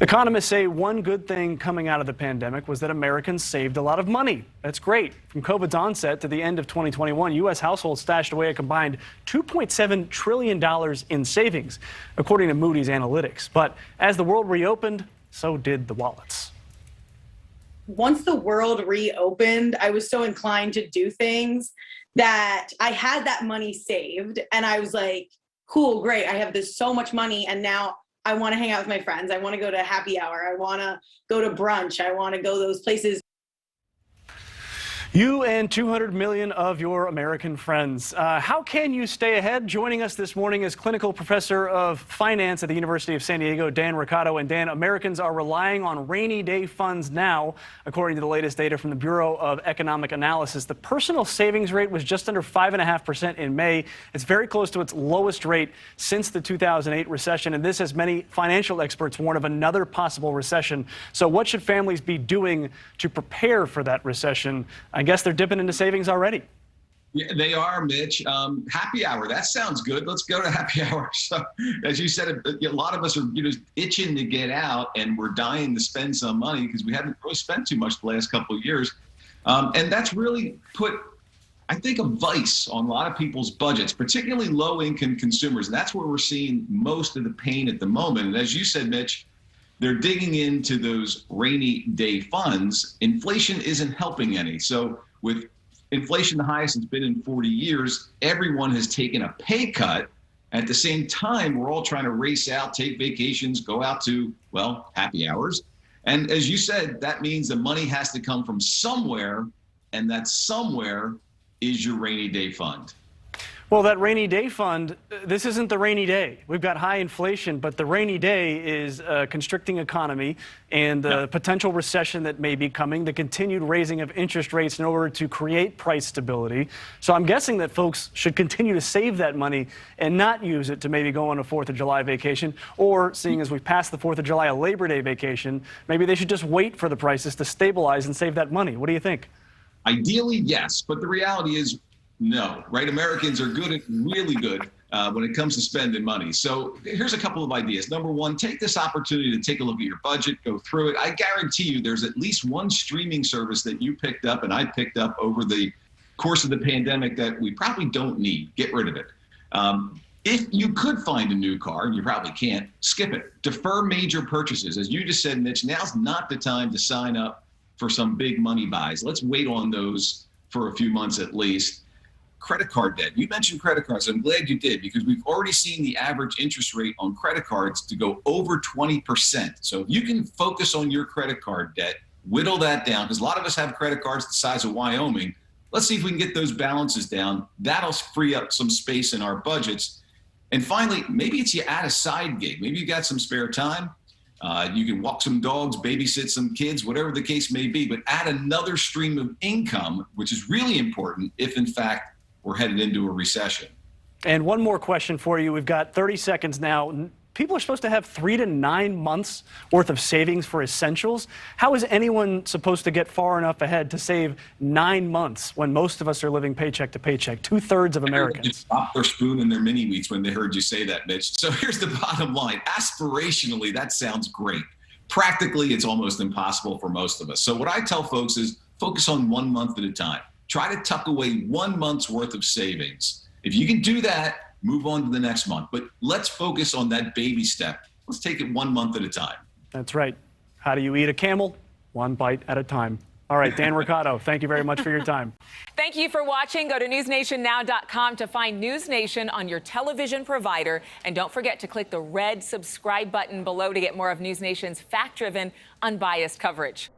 Economists say one good thing coming out of the pandemic was that Americans saved a lot of money. That's great. From COVID's onset to the end of 2021, U.S. households stashed away a combined $2.7 trillion in savings, according to Moody's Analytics. But as the world reopened, so did the wallets. Once the world reopened, I was so inclined to do things that I had that money saved. And I was like, cool, great. I have this so much money. And now I want to hang out with my friends. I want to go to happy hour. I want to go to brunch. I want to go those places. You and 200 million of your American friends. How can you stay ahead? Joining us this morning is clinical professor of finance at the University of San Diego, Dan Roccato. And Dan, Americans are relying on rainy day funds now, according to the latest data from the Bureau of Economic Analysis. The personal savings rate was just under 5.5% in May. It's very close to its lowest rate since the 2008 recession. And this, as many financial experts warn of, another possible recession. So what should families be doing to prepare for that recession? I guess they're dipping into savings already. Yeah, they are, Mitch. Happy hour. That sounds good. Let's go to happy hour. So, as you said, a lot of us are itching to get out, and we're dying to spend some money because we haven't really spent too much the last couple of years. And that's really put, I think, a vice on a lot of people's budgets, particularly low-income consumers. And that's where we're seeing most of the pain at the moment. And as you said, Mitch, they're digging into those rainy day funds. Inflation isn't helping any. So with inflation the highest it's been in 40 years, everyone has taken a pay cut. At the same time, we're all trying to race out, take vacations, go out to, well, happy hours. And as you said, that means the money has to come from somewhere, and that somewhere is your rainy day fund. Well, that rainy day fund, this isn't the rainy day. We've got high inflation, but the rainy day is a constricting economy and the potential recession that may be coming, the continued raising of interest rates in order to create price stability. So I'm guessing that folks should continue to save that money and not use it to maybe go on a 4th of July vacation, or seeing as we've passed the 4th of July, a Labor Day vacation, maybe they should just wait for the prices to stabilize and save that money. What do you think? Ideally, yes, but the reality is, no, right? Americans are good, really good when it comes to spending money. So here's a couple of ideas. Number one, take this opportunity to take a look at your budget, go through it. I guarantee you there's at least one streaming service that you picked up and I picked up over the course of the pandemic that we probably don't need. Get rid of it. If you could find a new car, and you probably can't, skip it. Defer major purchases. As you just said, Mitch, now's not the time to sign up for some big money buys. Let's wait on those for a few months at least. Credit card debt. You mentioned credit cards. I'm glad you did, because we've already seen the average interest rate on credit cards to go over 20%. So if you can focus on your credit card debt, whittle that down, because a lot of us have credit cards the size of Wyoming. Let's see if we can get those balances down. That'll free up some space in our budgets. And finally, maybe it's you add a side gig. Maybe you got some spare time. You can walk some dogs, babysit some kids, whatever the case may be, but add another stream of income, which is really important if, in fact, we're headed into a recession. And one more question for you. We've got 30 seconds now. People are supposed to have 3 to 9 months worth of savings for essentials. How is anyone supposed to get far enough ahead to save 9 months when most of us are living paycheck to paycheck? 2/3 of Americans. Just dropped their spoon in their mini wheats when they heard you say that, Mitch. So here's the bottom line. Aspirationally, that sounds great. Practically, it's almost impossible for most of us. So what I tell folks is focus on 1 month at a time. Try to tuck away 1 month's worth of savings. If you can do that, move on to the next month. But let's focus on that baby step. Let's take it 1 month at a time. That's right. How do you eat a camel? One bite at a time. All right, Dan Roccato, thank you very much for your time. Thank you for watching. Go to newsnationnow.com to find NewsNation on your television provider. And don't forget to click the red subscribe button below to get more of NewsNation's fact-driven, unbiased coverage.